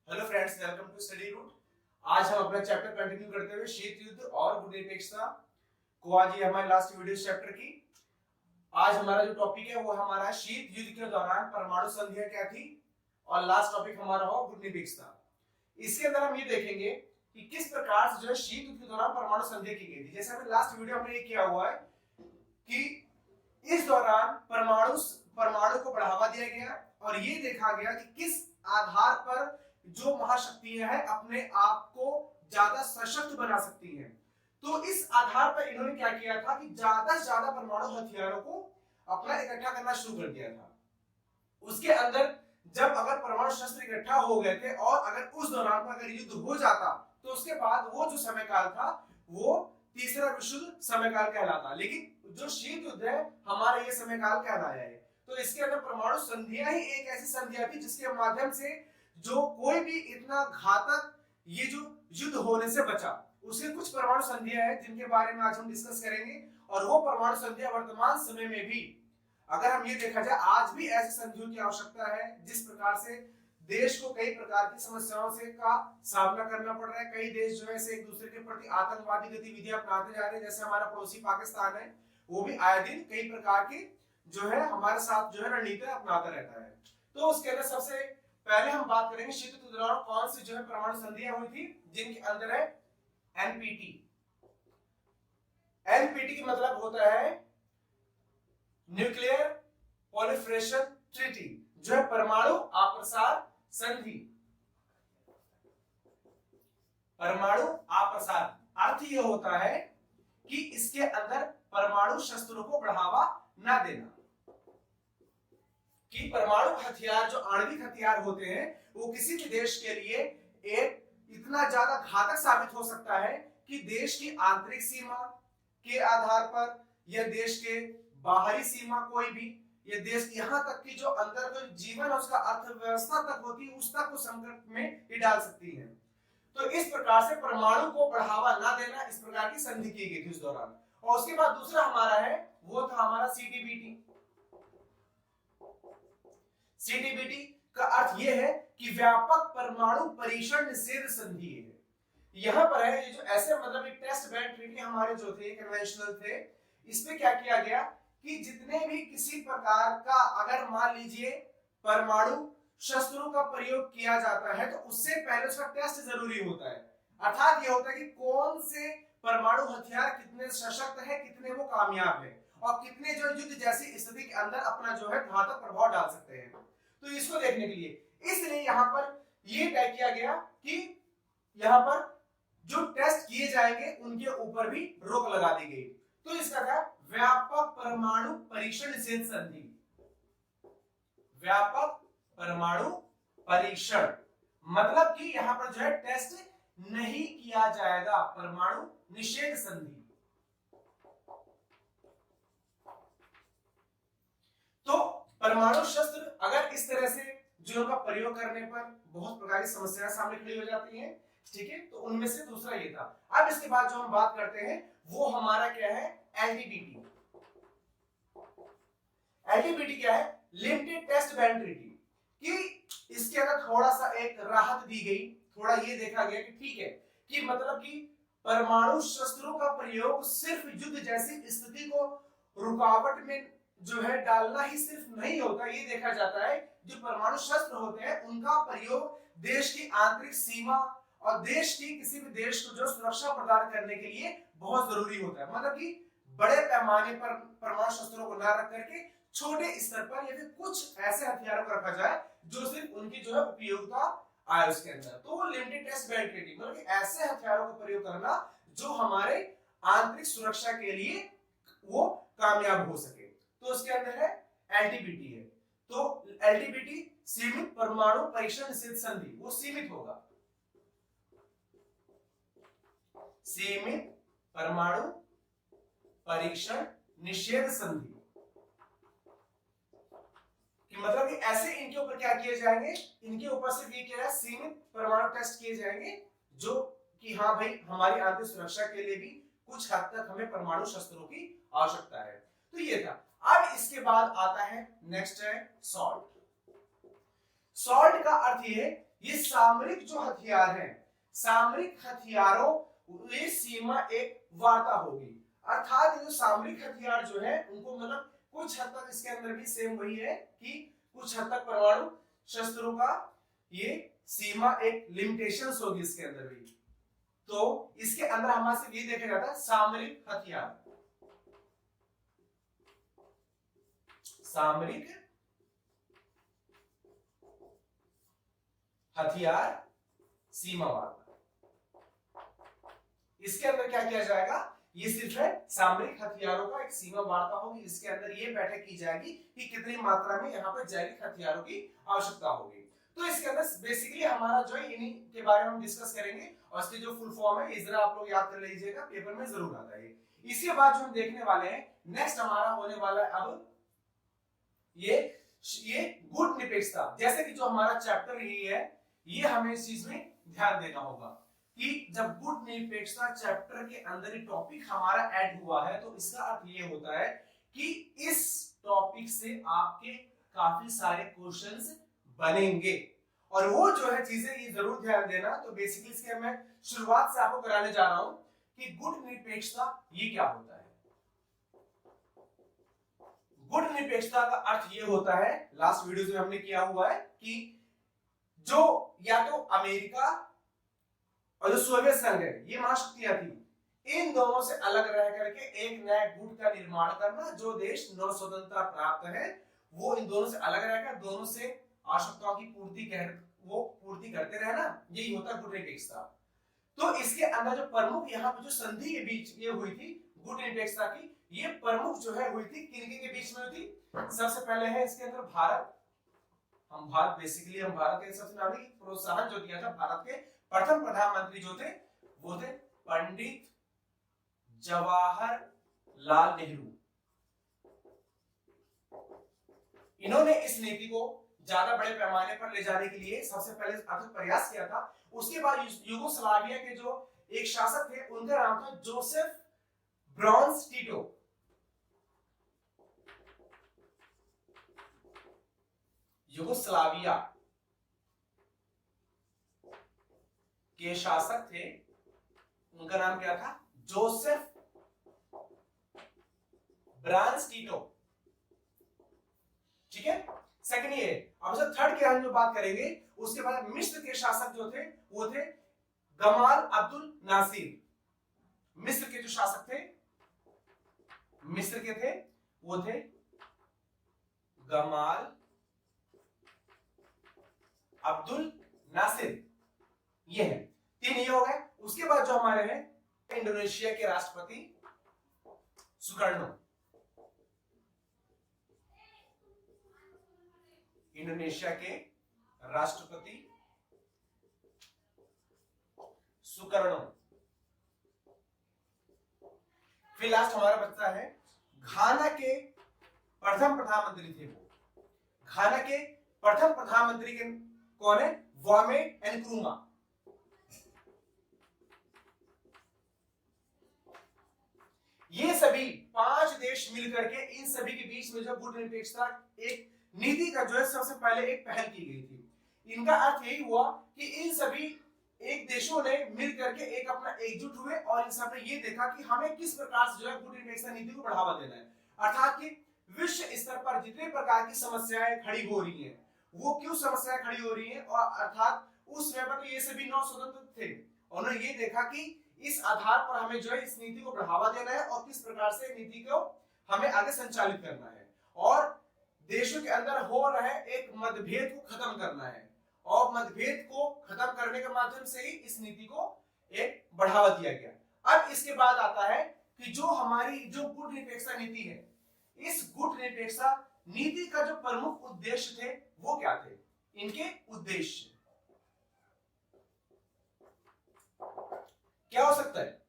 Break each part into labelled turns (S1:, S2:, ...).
S1: Hello friends, welcome to Study Route. आज हम अपना चैप्टर कंटिन्यू करते हुए शीत युद्ध और गुरुनिरपेक्षता को, आज ये हमारी लास्ट वीडियो चैप्टर की। आज हमारा जो टॉपिक है वो हमारा शीत युद्ध के दौरान परमाणु संधियां क्या थी, और लास्ट टॉपिक हमारा हो गुरुनिरपेक्षता। इसके अंदर हम ये देखेंगे कि किस प्रकार से जो है शीत युद्ध के दौरान परमाणु संधियां की गई थी। जैसे हमने लास्ट वीडियो में ये किया हुआ है कि इस दौरान परमाणु को बढ़ावा दिया गया और ये देखा गया कि किस आधार पर जो महाशक्तियां हैं अपने आप को ज्यादा सशक्त बना सकती हैं। तो इस आधार पर इन्होंने क्या किया था कि ज्यादा से ज्यादा परमाणु हथियारों को अपना इकट्ठा करना शुरू कर दिया था। उसके अंदर जब अगर परमाणु शस्त्र इकट्ठा हो गए थे और अगर उस दौरान अगर युद्ध हो जाता तो उसके बाद वो जो समय काल था वो तीसरा विश्व युद्ध समय काल कहलाता। लेकिन जो शीत युद्ध है हमारा ये समय काल कहलाया है। तो इसके अंदर परमाणु संधियां ही एक ऐसी संधियां थी जिसके माध्यम से जो कोई भी इतना घातक ये जो युद्ध होने से बचा। उसके कुछ परमाणु संधियां हैं जिनके बारे में आज हम डिस्कस करेंगे, और वो परमाणु संधियां वर्तमान समय में भी अगर हम ये देखा जाए आज भी ऐसी संधियों की आवश्यकता है। जिस प्रकार से देश को कई प्रकार की समस्याओं से का सामना करना पड़ रहा है, कई देश जो है एक दूसरे के प्रति आतंकवादी गतिविधियां अपनाते जा रहे हैं। जैसे हमारा पड़ोसी पाकिस्तान है, वो भी आए दिन कई प्रकार की जो है हमारे साथ जो है रणनीति अपनाता रहता है। तो उसके अंदर सबसे पहले हम बात करेंगे शीत युद्ध के दौरान कौन सी जो है परमाणु संधियां हुई थी, जिनके अंदर है एनपीटी। एनपीटी का मतलब होता है न्यूक्लियर प्रोलिफरेशन ट्रीटी, जो है परमाणु अप्रसार संधि। परमाणु अप्रसार अर्थ यह होता है कि इसके अंदर परमाणु शस्त्रों को बढ़ावा ना देना। कि परमाणु हथियार जो आणविक हथियार होते हैं वो किसी भी देश के लिए एक इतना ज्यादा घातक साबित हो सकता है कि देश की आंतरिक सीमा के आधार पर या देश के बाहरी सीमा कोई भी, या देश यहां तक कि जो अंदर जो जीवन है उसका अर्थव्यवस्था तक होती है उस तक को संकट में ही डाल सकती है। तो इस प्रकार से परमाणु को बढ़ावा ना देना, इस प्रकार की संधि की गई थी उस दौरान। और उसके बाद दूसरा हमारा है वो था हमारा सीटीबीटी। सीटीबीटी का अर्थ यह है कि व्यापक परमाणु परीक्षण निषेध संधि है। यहां पर है ये जो ऐसे मतलब एक टेस्ट बैंड ट्रीटी हमारे जो थे कन्वेंशनल थे, इसमें क्या किया गया कि जितने भी किसी प्रकार का अगर मान लीजिए परमाणु शस्त्रों का प्रयोग किया जाता है तो उससे पहले उसका टेस्ट जरूरी होता है। अर्थात यह होता है कि कौन से परमाणु हथियार कितने सशक्त है, कितने वो कामयाब है और कितने जो युद्ध जैसी स्थिति के अंदर अपना जो है घातक प्रभाव डाल सकते हैं। तो इसको देखने के लिए इसलिए यहां पर यह तय किया गया कि यहां पर जो टेस्ट किए जाएंगे उनके ऊपर भी रोक लगा दी गई। तो इसका था व्यापक परमाणु परीक्षण निषेध संधि। व्यापक परमाणु परीक्षण मतलब कि यहां पर जो है टेस्ट नहीं किया जाएगा, परमाणु निषेध संधि। तो परमाणु शस्त्र अगर इस तरह से जो उनका प्रयोग करने पर बहुत प्रकार की समस्याएं सामने खड़ी हो जाती हैं, ठीक है। तो उनमें से दूसरा ये था। अब इसके बाद जो हम बात करते हैं वो हमारा क्या है, एलटीबीटी। एलटीबीटी क्या है, लिमिटेड टेस्ट बैंड ट्रीटी। कि इसके अंदर थोड़ा सा एक राहत दी गई, थोड़ा ये देखा गया कि ठीक है कि मतलब कि परमाणु शस्त्रों का प्रयोग सिर्फ युद्ध जैसी स्थिति को रुकावट में जो है डालना ही सिर्फ नहीं होता। ये देखा जाता है जो परमाणु शस्त्र होते हैं उनका प्रयोग देश की आंतरिक सीमा और देश की किसी भी देश को जो सुरक्षा प्रदान करने के लिए बहुत जरूरी होता है। मतलब कि बड़े पैमाने पर परमाणु शस्त्रों को ना रख करके छोटे स्तर पर या फिर कुछ ऐसे हथियारों को रखा जाए जो सिर्फ उनकी जो है उपयोगिता आए उसके अंदर। तो वो लिमिटेड टेस्ट बैंड ट्रीटी मतलब कि ऐसे हथियारों का प्रयोग करना जो हमारे आंतरिक सुरक्षा के लिए वो कामयाब हो सके। तो उसके अंदर है एलटीबीटी है। तो एलटीबीटी सीमित परमाणु परीक्षण निषेध संधि, वो सीमित होगा, सीमित परमाणु परीक्षण निषेध संधि। कि मतलब कि ऐसे इनके ऊपर क्या किए जाएंगे, इनके ऊपर सिर्फ ये क्या है, सीमित परमाणु टेस्ट किए जाएंगे जो कि हाँ भाई हमारी आंतरिक सुरक्षा के लिए भी कुछ हद तक हमें परमाणु शस्त्रों की आवश्यकता है। तो ये था। अब इसके बाद आता है नेक्स्ट है सॉल्ट। सॉल्ट का अर्थ ये है, ये सामरिक जो हथियार हैं, सामरिक हथियारों ये सीमा एक वार्ता होगी। अर्थात ये जो सामरिक हथियार जो है उनको मतलब कुछ हद तक इसके अंदर भी सेम वही है कि कुछ हद तक परमाणु शस्त्रों का ये सीमा एक लिमिटेशंस होगी इसके अंदर भी। तो इसके अंदर हमारे से ये देखा जाता है सामरिक हथियार, सामरिक हथियार सीमा वार्ता। इसके अंदर क्या किया जाएगा, ये सिर्फ है सामरिक हथियारों का एक सीमा वार्ता होगी। इसके अंदर ये बैठक की जाएगी कि कितनी मात्रा में यहाँ पर जैविक हथियारों की आवश्यकता होगी। तो इसके अंदर बेसिकली हमारा जो है इन्हीं के बारे में हम डिस्कस करेंगे और इसकी जो फुल फॉर्म है इस आप लोग याद कर लीजिएगा, पेपर में जरूर आता है। इसके बाद जो हम देखने वाले हैं नेक्स्ट हमारा होने वाला है अब ये गुट निरपेक्षता। जैसे कि जो हमारा चैप्टर यही है, ये हमें इस चीज में ध्यान देना होगा कि जब गुट निरपेक्षता चैप्टर के अंदर ही टॉपिक हमारा ऐड हुआ है तो इसका अर्थ ये होता है कि इस टॉपिक से आपके काफी सारे क्वेश्चंस बनेंगे और वो जो है चीजें ये जरूर ध्यान देना। तो बेसिकली इसके मैं शुरुआत से आपको कराने जा रहा हूं कि गुट निरपेक्षता ये क्या होता है। गुट निरपेक्षता का अर्थ ये होता है, लास्ट वीडियो में हमने किया हुआ है कि जो या तो अमेरिका और जो सोवियत संघ है ये महाशक्तियां थी, इन दोनों से अलग रह करके एक नया गुट का निर्माण करना। जो देश नव स्वतंत्रता प्राप्त है वो इन दोनों से अलग रहकर दोनों से आवश्यकताओं की पूर्ति करते रहना, यही होता है गुट निरपेक्षता। तो इसके अंदर जो प्रमुख यहाँ पे जो संधि के बीच ये हुई थी गुट निरपेक्षता की, ये प्रमुख जो है हुई थी किन के बीच में हुई थी। सबसे पहले है इसके अंदर भारत बेसिकली हम भारत के सबसे नामी प्रोत्साहन जो दिया था, भारत के प्रथम प्रधानमंत्री जो थे वो थे पंडित जवाहरलाल नेहरू। इन्होंने इस नीति को ज्यादा बड़े पैमाने पर ले जाने के लिए सबसे पहले अथक प्रयास किया था। उसके बाद यूगोस्लाविया के जो एक शासक थे उनका नाम था जोसेफ ब्रॉन्स टीटो। यूगोस्लाविया के शासक थे, उनका नाम क्या था, जोसेफ ब्रॉन्स टीटो। ठीक है, सेकंड ये। अब जब थर्ड के हम जो बात करेंगे उसके बाद मिस्र के शासक जो थे वो थे गमाल अब्दुल नासिर। मिस्र के जो शासक थे मिस्र के थे वो थे गमाल अब्दुल नासिर। ये है तीन, ये हो गए। उसके बाद जो हमारे हैं इंडोनेशिया के राष्ट्रपति सुकर्णो। इंडोनेशिया के राष्ट्रपति सुकर्णो। फिर लास्ट हमारा बचता है घाना के प्रथम प्रधानमंत्री थे वो। घाना के प्रथम प्रधानमंत्री के कौन है, क्वामे नक्रूमा। ये सभी पांच देश मिलकर के इन सभी के बीच में जो गुट निरपेक्षता एक नीति का जो है सबसे पहले एक पहल की गई थी। इनका अर्थ यही हुआ कि इन सभी एक देशों ने मिल करके एक अपना एकजुट हुए और इन सब ने ये देखा कि हमें किस प्रकार से जो है गुट निरपेक्षता नीति को बढ़ावा देना है। अर्थात कि विश्व स्तर पर जितने प्रकार की समस्याएं खड़ी हो रही हैं वो क्यों समस्याएं खड़ी हो रही हैं, और अर्थात उस समय पर तो ये सभी नौ स्वतंत्र थे। उन्होंने ये देखा कि इस आधार पर हमें जो है इस नीति को बढ़ावा देना है और किस प्रकार से नीति को हमें आगे संचालित करना है और देशों के अंदर हो रहे एक मतभेद को खत्म करना है। और मतभेद को खत्म करने के माध्यम से ही इस नीति को एक बढ़ावा दिया गया। अब इसके बाद आता है कि जो हमारी जो गुट निरपेक्षता नीति है, इस गुट निरपेक्षता नीति का जो प्रमुख उद्देश्य थे वो क्या थे, इनके उद्देश्य क्या हो सकता है।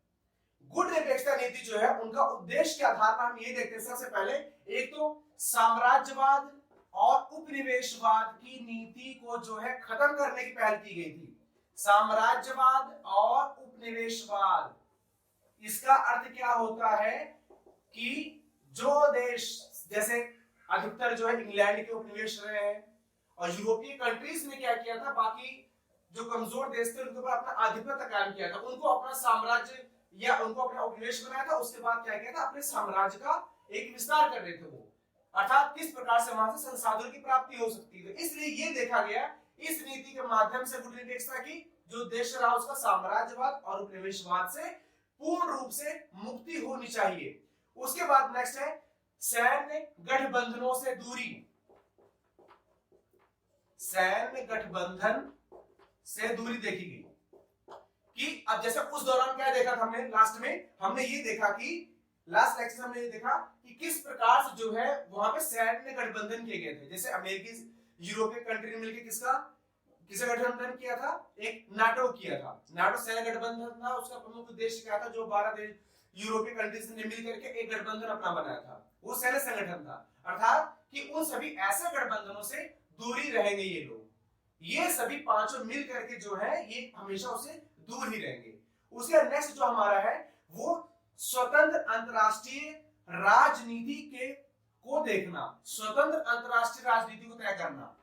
S1: गुट निरपेक्षता नीति जो है उनका उद्देश्य के आधार पर हम ये देखते हैं, सबसे पहले एक तो साम्राज्यवाद और उपनिवेशवाद की नीति को जो है खत्म करने की पहल की गई थी। साम्राज्यवाद और उपनिवेशवाद, इसका अर्थ क्या होता है कि जो देश जैसे अधिकतर जो है इंग्लैंड के उपनिवेश रहे हैं और यूरोपीय कंट्रीज में क्या किया था, बाकी जो कमजोर देश थे उनके ऊपर अपना आधिपत्य कायम किया था, उनको अपना साम्राज्य या उनको अपना उपनिवेश बनाया था। उसके बाद क्या किया था, अपने साम्राज्य का एक विस्तार कर रहे थे वो, अर्थात किस प्रकार से वहां से संसाधनों की प्राप्ति हो सकती है। इसलिए ये देखा गया इस नीति के माध्यम से गुटनिरपेक्षता की जो उद्देश्य रहा उसका साम्राज्यवाद और उपनिवेशवाद से पूर्ण रूप से मुक्ति होनी चाहिए। उसके बाद नेक्स्ट है सैन्य गठबंधनों से दूरी। सैन्य गठबंधन से दूरी देखी गई कि अब जैसे उस दौरान क्या देखा था हमने, लास्ट में हमने ये देखा कि लास्ट लेक्चर हमने ये देखा कि किस प्रकार से जो है वहां पे सैन्य गठबंधन किए गए थे। जैसे अमेरिकी यूरोपीय कंट्री ने मिलकर किसे गठबंधन किया था, एक नाटो किया था। नाटो सैन्य गठबंधन था, उसका प्रमुख उद्देश्य क्या था, जो 12 देश यूरोपीय कंट्रीज ने मिलकर के एक गठबंधन अपना बनाया था, वो सैन्य संगठन था। अर्थात कि उन सभी ऐसे गठबंधनों से दूरी रहेंगे ये लोग, ये सभी पांचों मिल करके जो है ये हमेशा उसे दूर ही रहेंगे। उसके नेक्स्ट जो हमारा है वो स्वतंत्र अंतरराष्ट्रीय राजनीति के को देखना, स्वतंत्र अंतरराष्ट्रीय राजनीति को तय करना।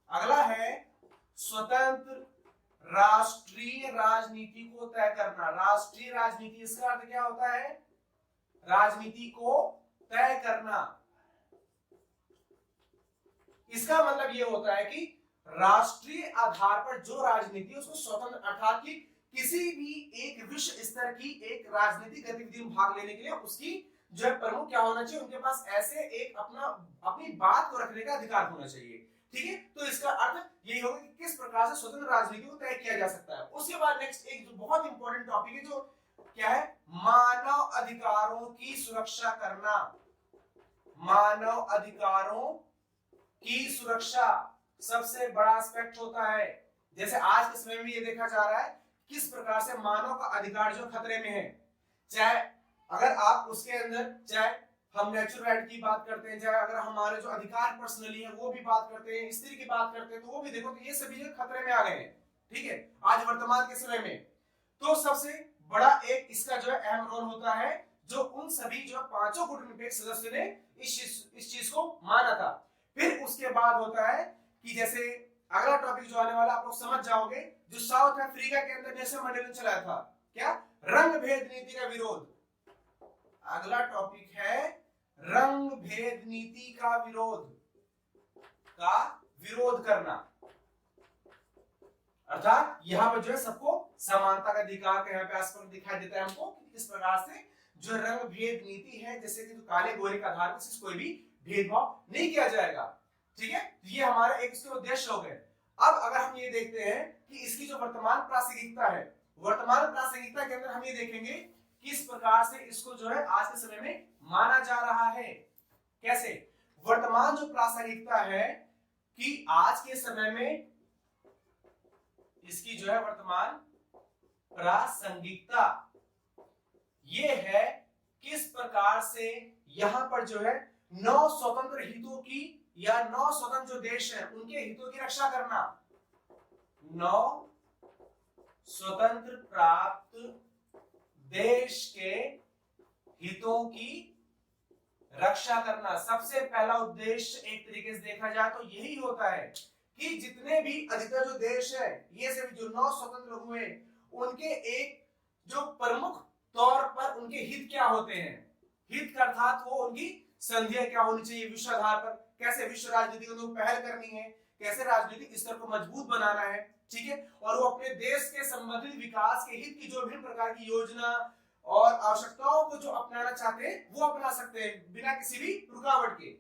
S1: अगला है स्वतंत्र राष्ट्रीय राजनीति को तय करना। राष्ट्रीय राजनीति इसका अर्थ क्या होता है, राजनीति को तय करना। इसका मतलब यह होता है कि राष्ट्रीय आधार पर जो राजनीति उसको स्वतंत्र, अर्थात कि किसी भी एक विश्व स्तर की एक राजनीतिक गतिविधि में भाग लेने के लिए उसकी जो है प्रमुख क्या होना चाहिए, उनके पास ऐसे एक अपनी बात को रखने का अधिकार होना चाहिए। ठीक है, तो इसका अर्थ यही होगा कि किस प्रकार से स्वतंत्र राजनीति को तय किया जा सकता है। उसके बाद नेक्स्ट एक जो बहुत इंपॉर्टेंट टॉपिक है जो क्या है, मानव अधिकारों की सुरक्षा करना। मानव अधिकारों की सुरक्षा सबसे बड़ा एस्पेक्ट होता है। जैसे आज के समय में ये देखा जा रहा है किस प्रकार से मानव का अधिकार जो खतरे में है। चाहे अगर आप उसके अंदर, चाहे हम नेचुरल राइट की बात करते हैं, चाहे अगर हमारे जो अधिकार पर्सनली है वो भी बात करते हैं, स्त्री की बात करते हैं, तो वो भी देखो तो ये सभी जो खतरे में आ गए हैं। ठीक है, आज वर्तमान के समय में तो सबसे बड़ा एक इसका जो है अहम रोल होता है, जो उन सभी जो पांचों गुटनिरपेक्ष सदस्यों ने इस चीज को माना था। फिर उसके बाद होता है कि जैसे अगला टॉपिक जो आने वाला आप लोग समझ जाओगे, जो साउथ अफ्रीका के अंदर नेल्सन मंडेला ने चलाया था, क्या, रंग भेद नीति का विरोध। अगला टॉपिक है रंग भेद नीति का विरोध करना। अर्थात यहां पर जो है सबको समानता का अधिकार का यहाँ पे आस्पद दिखाई देता है हमको, किस प्रकार से जो रंग भेद नीति है, जैसे कि काले गोरे के आधार पर कोई भी भेदभाव नहीं किया जाएगा। ठीक है, ये हमारा एक इसके उद्देश्य हो गए। अब अगर हम ये देखते हैं कि इसकी जो वर्तमान प्रासंगिकता है, वर्तमान प्रासंगिकता के अंदर हम ये देखेंगे किस प्रकार से इसको जो है आज के समय में माना जा रहा है। कैसे, वर्तमान जो प्रासंगिकता है कि आज के समय में इसकी जो है वर्तमान प्रासंगिकता ये है किस प्रकार से यहां पर जो है 9 स्वतंत्र हितों की या 9 स्वतंत्र जो देश हैं उनके हितों की रक्षा करना। 9 स्वतंत्र प्राप्त देश के हितों की रक्षा करना। सबसे पहला उद्देश्य एक तरीके से देखा जाए तो यही होता है कि जितने भी अधिकतर जो देश है, ये सभी जो 9 स्वतंत्र हुए, उनके एक जो प्रमुख तौर पर उनके हित क्या होते हैं, हित का अर्थात वो उनकी संधियां क्या होनी चाहिए विश्व आधार पर, कैसे विश्व राजनीति को पहल करनी है, कैसे राजनीतिक स्तर को मजबूत बनाना है। ठीक है, और वो अपने देश के संबंधित विकास के हित की जो विभिन्न प्रकार की योजना और आवश्यकताओं को जो अपनाना चाहते हैं वो अपना सकते हैं बिना किसी भी रुकावट के।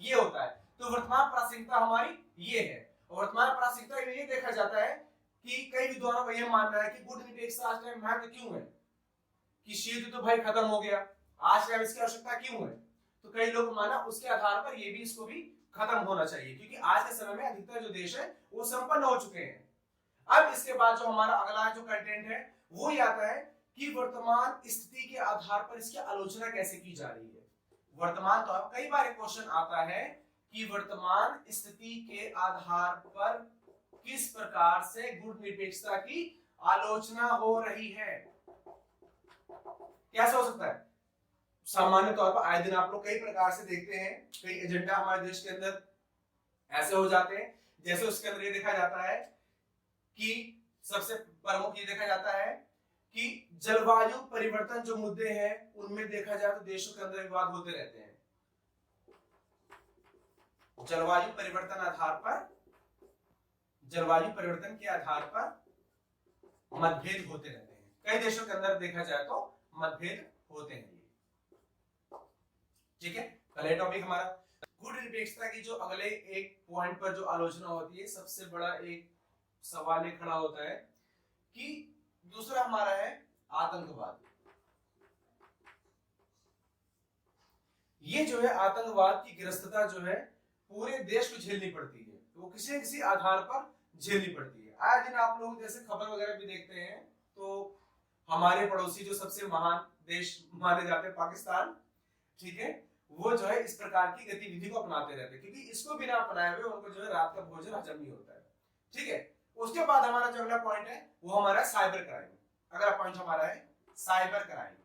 S1: ये होता है। तो वर्तमान प्रासंगिकता हमारी ये है। वर्तमान प्रासंगिकता में ये देखा जाता है कि कई विद्वानों का यह मानना है कि गुटनिरपेक्षता आज टाइम महत्व क्यों है, कि शीत तो भाई खत्म हो गया, आज टाइम इसकी आवश्यकता क्यों है, तो कई लोग माना उसके आधार पर ये भी इसको भी खत्म होना चाहिए, क्योंकि आज के समय में अधिकतर जो देश है वो संपन्न हो चुके हैं। अब इसके बाद जो हमारा अगला जो कंटेंट है वो ये आता है कि वर्तमान स्थिति के आधार पर इसकी आलोचना कैसे की जा रही है। वर्तमान तो कई बार क्वेश्चन आता है कि वर्तमान स्थिति के आधार पर किस प्रकार से गुटनिरपेक्षता की आलोचना हो रही है। कैसे हो सकता है, सामान्य तौर पर आए दिन आप लोग कई प्रकार से देखते हैं, कई एजेंडा हमारे देश के अंदर ऐसे हो जाते हैं, जैसे उसके अंदर ये देखा जाता है कि सबसे प्रमुख ये देखा जाता है कि जलवायु परिवर्तन जो मुद्दे हैं उनमें देखा जाए तो देशों के अंदर विवाद होते रहते हैं। जलवायु परिवर्तन के आधार पर मतभेद होते रहते हैं। कई देशों के अंदर देखा जाए तो मतभेद होते हैं। ठीक है, अगला टॉपिक हमारा गुट निरपेक्षता की जो अगले एक पॉइंट पर जो आलोचना होती है, सबसे बड़ा एक सवाल ये खड़ा होता है कि दूसरा हमारा है आतंकवाद। ये जो है आतंकवाद की ग्रस्तता जो है पूरे देश को झेलनी पड़ती है, तो वो किसी न किसी आधार पर झेलनी पड़ती है। आए दिन आप लोग जैसे खबर वगैरह भी देखते हैं तो हमारे पड़ोसी जो सबसे महान देश माने जाते हैं पाकिस्तान, ठीक है, वो जो है इस प्रकार की गतिविधि को अपनाते रहते हैं, क्योंकि इसको बिना अपनाए हुए उनको जो है रात का भोजन हजम नहीं होता है। ठीक है, उसके बाद हमारा जो अगला पॉइंट है वो हमारा साइबर क्राइम। अगला पॉइंट हमारा है साइबर क्राइम।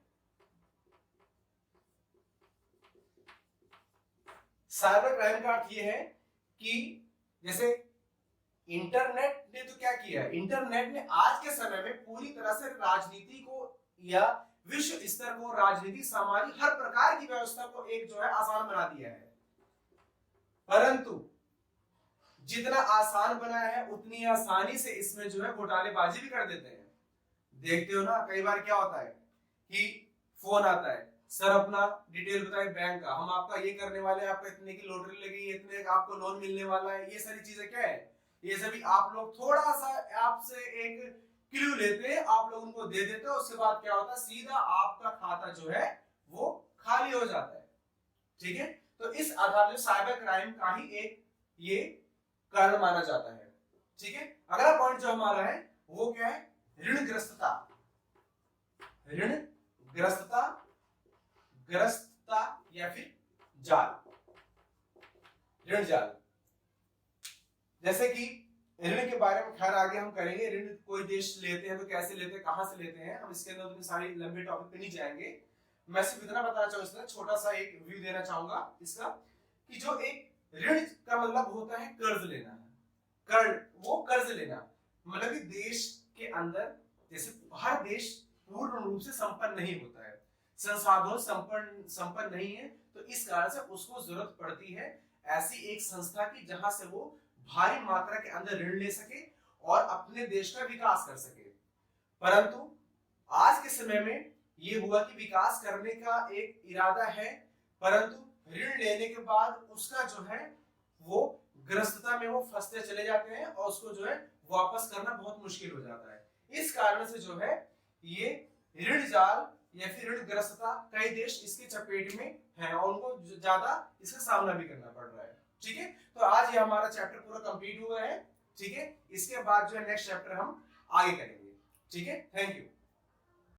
S1: साइबर क्राइम का अर्थ ये है कि जैसे इंटरनेट ने तो क्या किया है, इंटरनेट ने आज के समय में पूरी तरह से राजनीति को या विश्व स्तर को, राजनीति, सामाजिक हर प्रकार की व्यवस्था को एक जो है आसान बना दिया है। परंतु जितना आसान बनाया है उतनी आसानी से इसमें जो है घोटालेबाजी भी कर देते हैं। देखते हो ना, कई बार क्या होता है कि फोन आता है, सर अपना डिटेल बताइए बैंक का, हम आपका ये करने वाले हैं, आपका इतने की लॉटरी लगी, इतने का आपको लोन मिलने वाला है। ये सारी चीजें क्या है, ये सभी आप लोग थोड़ा सा आपसे एक क्लू लेते हैं, आप लोग उनको दे देते हो, उसके बाद क्या होता है, सीधा आपका खाता जो है वो खाली हो जाता है। ठीक है, तो इस आधार पर साइबर क्राइम का ही एक ये कारण माना जाता है। ठीक है, अगला पॉइंट जो हमारा है वो क्या है, ऋणग्रस्तता। ग्रस्तता या फिर जाल, ऋण जाल। जैसे कि ऋण के बारे में खैर आगे हम करेंगे, ऋण कोई देश लेते हैं तो कैसे लेते हैं, कहां से लेते हैं, हम इसके अंदर उतनी सारी लंबे टॉपिक पे नहीं जाएंगे। मैं सिर्फ इतना बताना चाहूंगा, छोटा सा एक व्यू देना चाहूंगा इसका, कि जो एक ऋण का मतलब होता है कर्ज लेना, कर्ज लेना मतलब कि देश के अंदर जैसे हर देश पूर्ण रूप से संपन्न नहीं होता है, संसाधनों संपन्न नहीं है, तो इस कारण से उसको जरूरत पड़ती है ऐसी एक संस्था की जहां से वो भारी मात्रा के अंदर ऋण ले सके और अपने देश का विकास कर सके। परंतु आज के समय में ये हुआ कि विकास करने का एक इरादा है, परंतु ऋण लेने के बाद उसका जो है वो ग्रस्तता में वो फंसते चले जाते हैं और उसको जो है वापस करना बहुत मुश्किल हो जाता है। इस कारण से जो है ये ऋण जाल या फिर ऋण ग्रस्तता कई देश इसके चपेट में हैं और उनको ज्यादा इसका सामना भी करना पड़ रहा है। ठीक है, तो आज ये हमारा चैप्टर पूरा कंप्लीट हुआ है। ठीक है, इसके बाद जो है नेक्स्ट चैप्टर हम आगे करेंगे। ठीक है, थैंक यू।